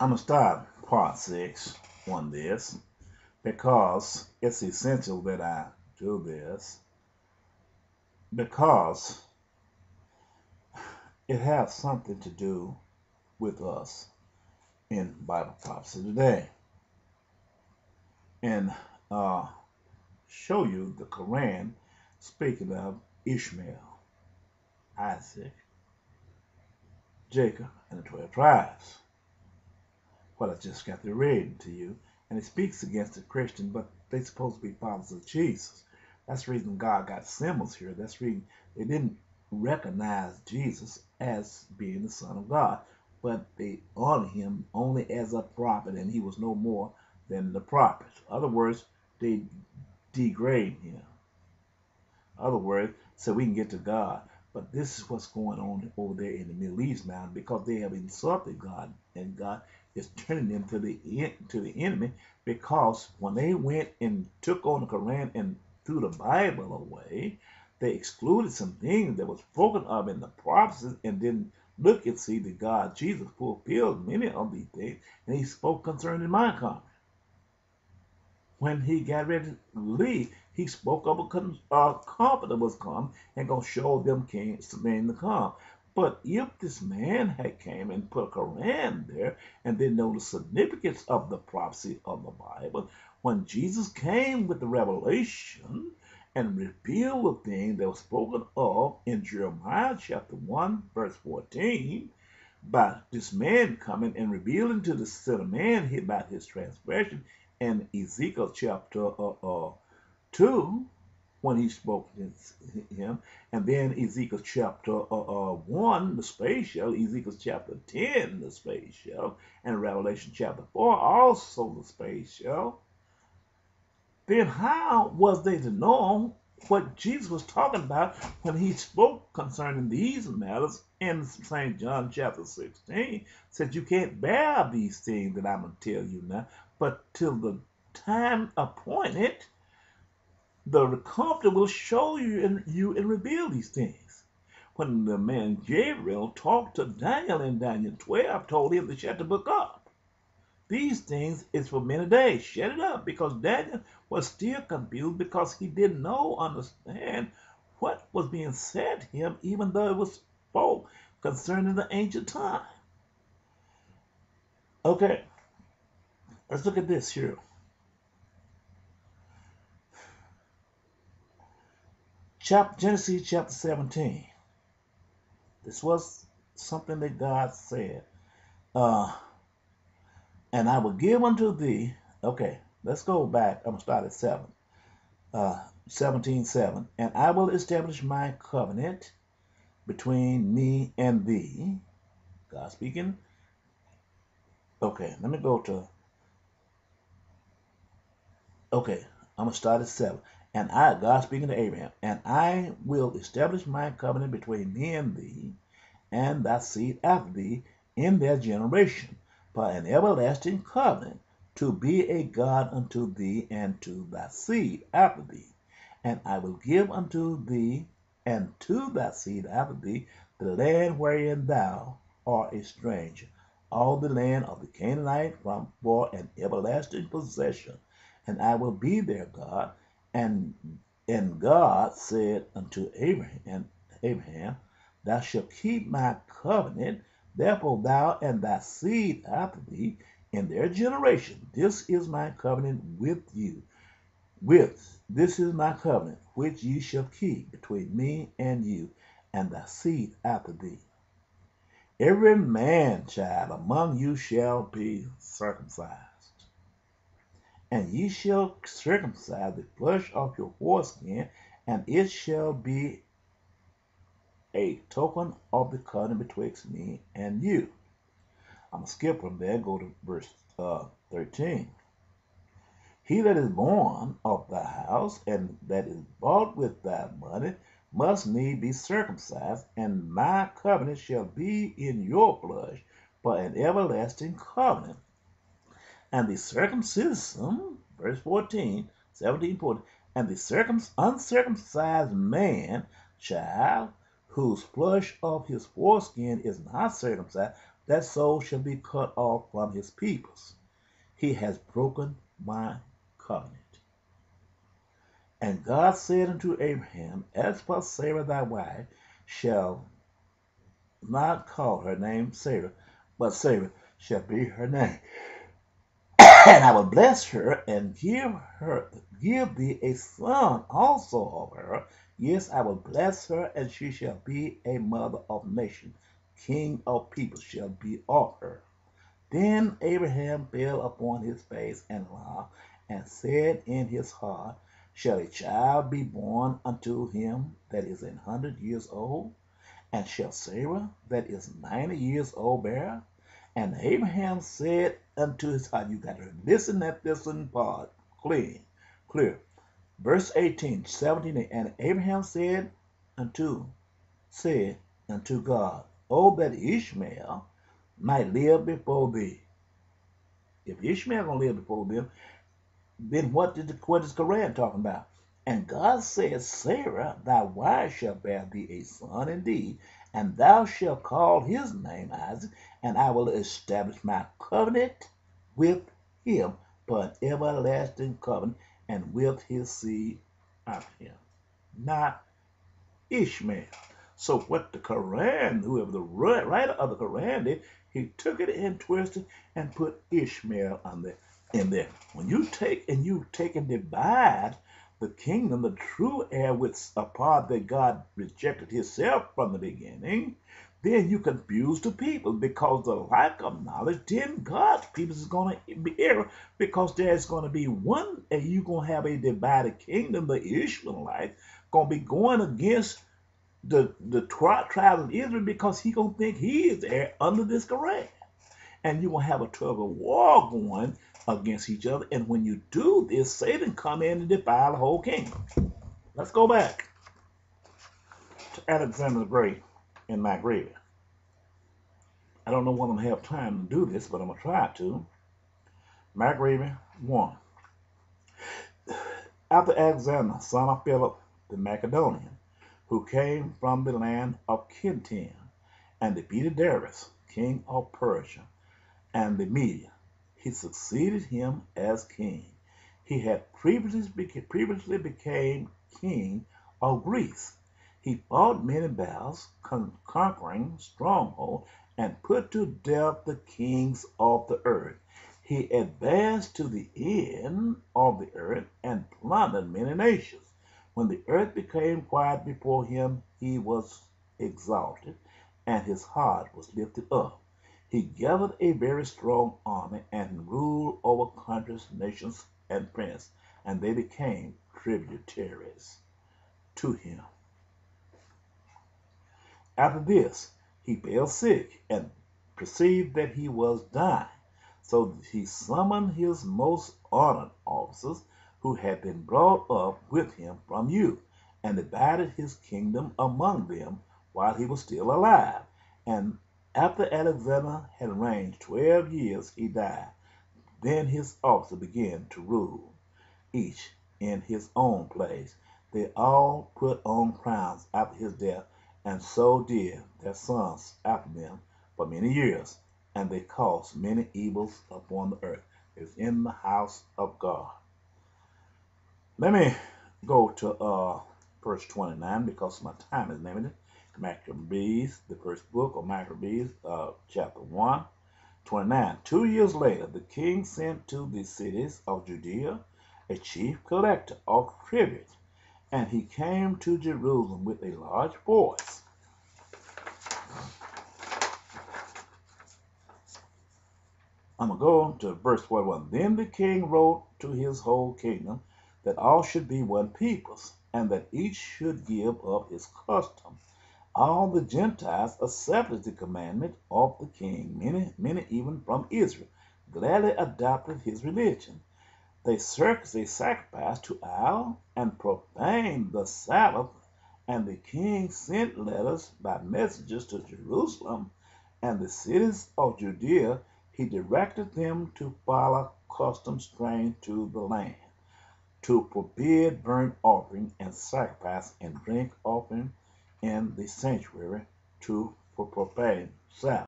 I'm going to start part 6 on this because it's essential that I do this because it has something to do with us in Bible prophecy today. And show you the Quran speaking of Ishmael, Isaac, Jacob, and the 12 tribes. What I just got to read to you, and it speaks against the Christian, but they're supposed to be followers of Jesus. That's the reason God got symbols here. That's the reason they didn't recognize Jesus as being the Son of God, but they honored him only as a prophet, and he was no more than the prophet. In other words, they degrade him. In other words, so we can get to God. But this is what's going on over there in the Middle East now, because they have insulted God, and God is turning them to the enemy, because when they went and took on the Quran and threw the Bible away, they excluded some things that was spoken of in the prophecies and didn't look and see that God, Jesus, fulfilled many of these things, and he spoke concerning my coming. When he got ready to leave, he spoke of a comforter was come and gonna show them kings men to come. But if this man had came and put a Quran there and didn't know the significance of the prophecy of the Bible, when Jesus came with the revelation and revealed the thing that was spoken of in Jeremiah chapter 1, verse 14, by this man coming and revealing to the Son of Man about his transgression, and Ezekiel chapter 2, when he spoke to him, and then Ezekiel chapter 1, the space shell, Ezekiel chapter 10, the space shell, and Revelation chapter 4, also the space shell, then how was they to know what Jesus was talking about when he spoke concerning these matters in St. John chapter 16? Said you can't bear these things that I'm going to tell you now, but till the time appointed, the Comforter will show you and reveal these things. When the man Gabriel talked to Daniel in Daniel 12, told him to shut the book up. These things is for many days. Shut it up, because Daniel was still confused because he didn't understand what was being said to him, even though it was spoke concerning the ancient time. Okay, let's look at this here. Genesis chapter 17. This was something that God said. And I will give unto thee. Okay, let's go back. I'm going to start at 7. 17:7. And I will establish my covenant between me and thee. God speaking. Okay, let me go to. Okay, I'm going to start at 7. And God speaking to Abraham, and I will establish my covenant between me and thee, and thy seed after thee, in their generation, for an everlasting covenant, to be a God unto thee and to thy seed after thee. And I will give unto thee and to thy seed after thee the land wherein thou art a stranger, all the land of the Canaanite for an everlasting possession. And I will be their God. And God said unto Abraham, thou shalt keep my covenant, therefore thou and thy seed after thee in their generation. This is my covenant with you. This is my covenant which ye shall keep between me and you, and thy seed after thee. Every man child among you shall be circumcised. And ye shall circumcise the flesh of your foreskin, and it shall be a token of the covenant betwixt me and you. I'm going to skip from there, go to verse 13. He that is born of thy house, and that is bought with thy money, must need be circumcised, and my covenant shall be in your flesh for an everlasting covenant. And the circumcision, verse 14, 17, 14, and the uncircumcised man, child, whose flesh of his foreskin is not circumcised, that soul shall be cut off from his peoples. He has broken my covenant. And God said unto Abraham, As for Sarah thy wife, shall not call her name Sarah, but Sarah shall be her name. And I will bless her and give thee a son also of her. Yes, I will bless her, and she shall be a mother of nations. King of people shall be of her. Then Abraham fell upon his face and laughed, and said in his heart, Shall a child be born unto him that is 100 years old? And shall Sarah that is 90 years old bear? And Abraham said unto his heart, you got to listen at this one part clear. Verse 18, 17, and Abraham said unto God, Oh, that Ishmael might live before thee. If Ishmael gonna live before them, then what is Quran talking about? And God said, Sarah, thy wife shall bear thee a son indeed, and thou shalt call his name Isaac, and I will establish my covenant with him for an everlasting covenant, and with his seed after him. Not Ishmael. So what the Quran, whoever the writer of the Quran did, he took it and twisted and put Ishmael in there. When you take and divide the kingdom, the true heir, with a part that God rejected himself from the beginning, then you confuse the people, because the lack of knowledge, then God's people is going to be error, because there's going to be one, and you're going to have a divided kingdom. The Ishmaelites going to be going against the tribe of Israel, because he going to think he is there under this Quran. And you're going to have a terrible war going against each other. And when you do this, Satan come in and defile the whole kingdom. Let's go back to Alexander the Great in Maghreb. I don't know whether I'm going to have time to do this, but I'm going to try to. Maghreb 1. After Alexander, son of Philip the Macedonian, who came from the land of Kintim, and defeated Darius, king of Persia, and the Media, he succeeded him as king. He had previously became king of Greece. He fought many battles, conquering strongholds, and put to death the kings of the earth. He advanced to the end of the earth and plundered many nations. When the earth became quiet before him, he was exalted, and his heart was lifted up. He gathered a very strong army and ruled over countries, nations, and princes, and they became tributaries to him. After this, he fell sick and perceived that he was dying. So he summoned his most honored officers, who had been brought up with him from youth, and divided his kingdom among them while he was still alive. And after Alexander had reigned 12 years, he died. Then his officers began to rule, each in his own place. They all put on crowns after his death, and so did their sons after them for many years, and they caused many evils upon the earth. It's in the house of God. Let me go to verse 29, because my time is limited. Maccabees, the first book of Maccabees, chapter 1, 29. 2 years later, the king sent to the cities of Judea a chief collector of tribute, and he came to Jerusalem with a large force. I'm going to go to verse 41. Then the king wrote to his whole kingdom that all should be one people, and that each should give up his custom. All the Gentiles accepted the commandment of the king. Many even from Israel gladly adopted his religion. They sacrificed to Al and profaned the Sabbath, and the king sent letters by messengers to Jerusalem and the cities of Judea. He directed them to follow customs strange to the land, to forbid burnt offering and sacrifice and drink offering, in the sanctuary, 2 for profane sound.